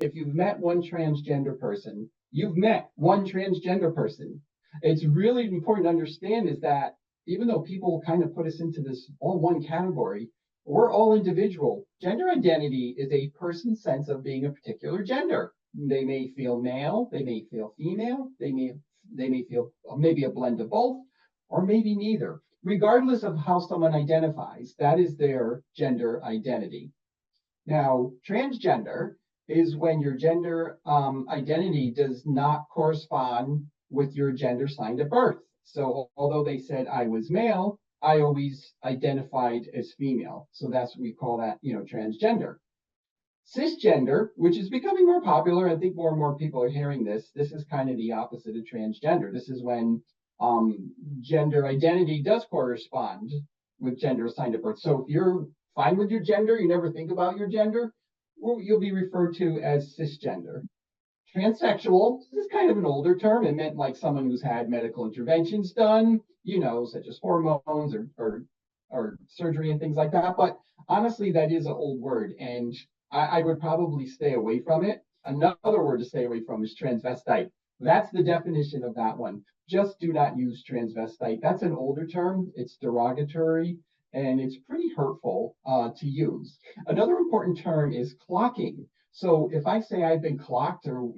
if you've met one transgender person, you've met one transgender person. It's really important to understand is that even though people kind of put us into this all one category, we're all individual. Gender identity is a person's sense of being a particular gender. They may feel male, they may feel female, they may feel maybe a blend of both, or maybe neither. Regardless of how someone identifies, that is their gender identity. Now, transgender is when your gender identity does not correspond with your gender signed at birth. So although they said I was male, I always identified as female. So that's what we call that, transgender. Cisgender, which is becoming more popular, I think more and more people are hearing this. This is kind of the opposite of transgender. This is when gender identity does correspond with gender assigned at birth. So if you're fine with your gender, you never think about your gender, well, you'll be referred to as cisgender. Transsexual, this is kind of an older term. It meant like someone who's had medical interventions done, such as hormones or surgery and things like that. But honestly, that is an old word, and I would probably stay away from it. Another word to stay away from is transvestite. That's the definition of that one. Just do not use transvestite. That's an older term. It's derogatory and it's pretty hurtful to use. Another important term is clocking. So if I say I've been clocked or,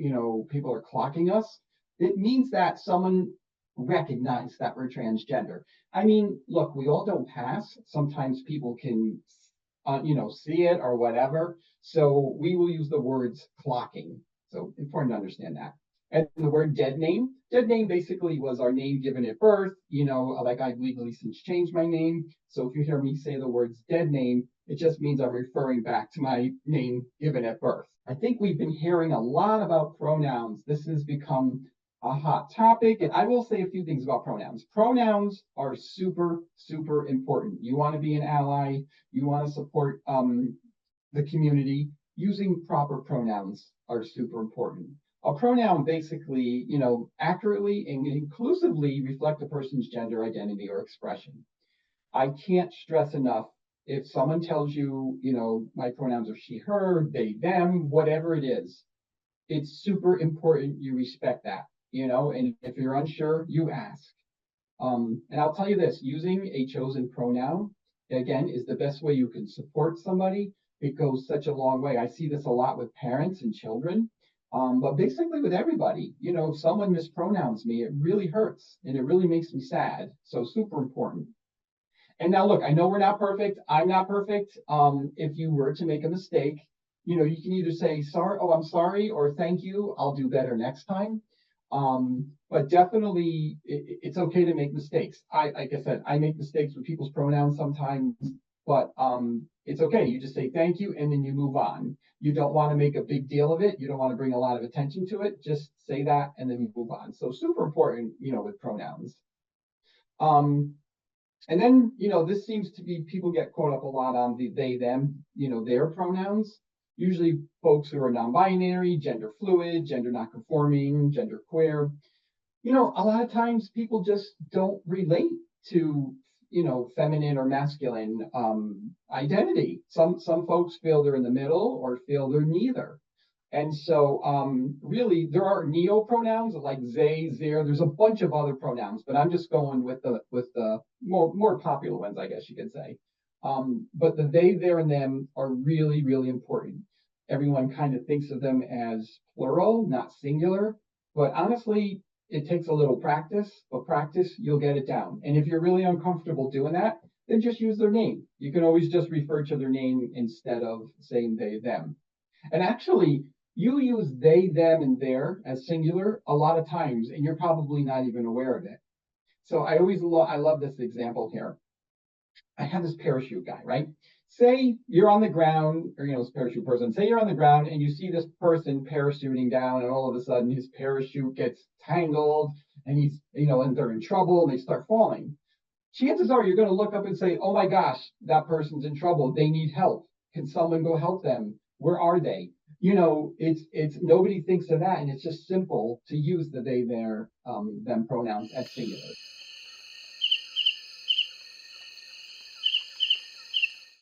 people are clocking us, it means that someone recognized that we're transgender. I mean, look, we all don't pass. Sometimes people can, see it or whatever. So we will use the words clocking. So important to understand that. And the word dead name basically was our name given at birth, like I've legally since changed my name. So if you hear me say the words dead name, it just means I'm referring back to my name given at birth. I think we've been hearing a lot about pronouns. This has become a hot topic, and I will say a few things about pronouns. Pronouns are super, super important. You want to be an ally, you want to support the community, using proper pronouns are super important. A pronoun basically, accurately and inclusively reflect a person's gender identity or expression. I can't stress enough, if someone tells you, my pronouns are she, her, they, them, whatever it is, it's super important you respect that, and if you're unsure, you ask. And I'll tell you this, using a chosen pronoun, again, is the best way you can support somebody. It goes such a long way. I see this a lot with parents and children. But basically with everybody, if someone mispronouns me, it really hurts and it really makes me sad. So super important. And now look, I know we're not perfect. I'm not perfect. If you were to make a mistake, you can either say sorry, oh, I'm sorry, or thank you, I'll do better next time. But definitely it's okay to make mistakes. Like I said, I make mistakes with people's pronouns sometimes, but it's okay. You just say thank you and then you move on. You don't want to make a big deal of it. You don't want to bring a lot of attention to it. Just say that and then move on. So super important, with pronouns. And then, this seems to be, people get caught up a lot on the they, them, their pronouns. Usually folks who are non-binary, gender fluid, gender non-conforming, gender queer. A lot of times people just don't relate to feminine or masculine identity. Some folks feel they're in the middle or feel they're neither. And so really there are neo-pronouns like they, their, there's a bunch of other pronouns, but I'm just going with the more popular ones, I guess you could say. But the they, their, and them are really, really important. Everyone kind of thinks of them as plural, not singular, but honestly, it takes a little practice, but practice, you'll get it down. And if you're really uncomfortable doing that, then just use their name. You can always just refer to their name instead of saying they, them. And actually, you use they, them, and their as singular a lot of times, and you're probably not even aware of it. So I love this example here. I have this parachute guy, right? Say you're on the ground, or this parachute person, say you're on the ground and you see this person parachuting down, and all of a sudden his parachute gets tangled and he's, and they're in trouble and they start falling. Chances are you're going to look up and say, oh my gosh, that person's in trouble. They need help. Can someone go help them? Where are they? It's nobody thinks of that, and it's just simple to use the they, their, them pronouns as singular.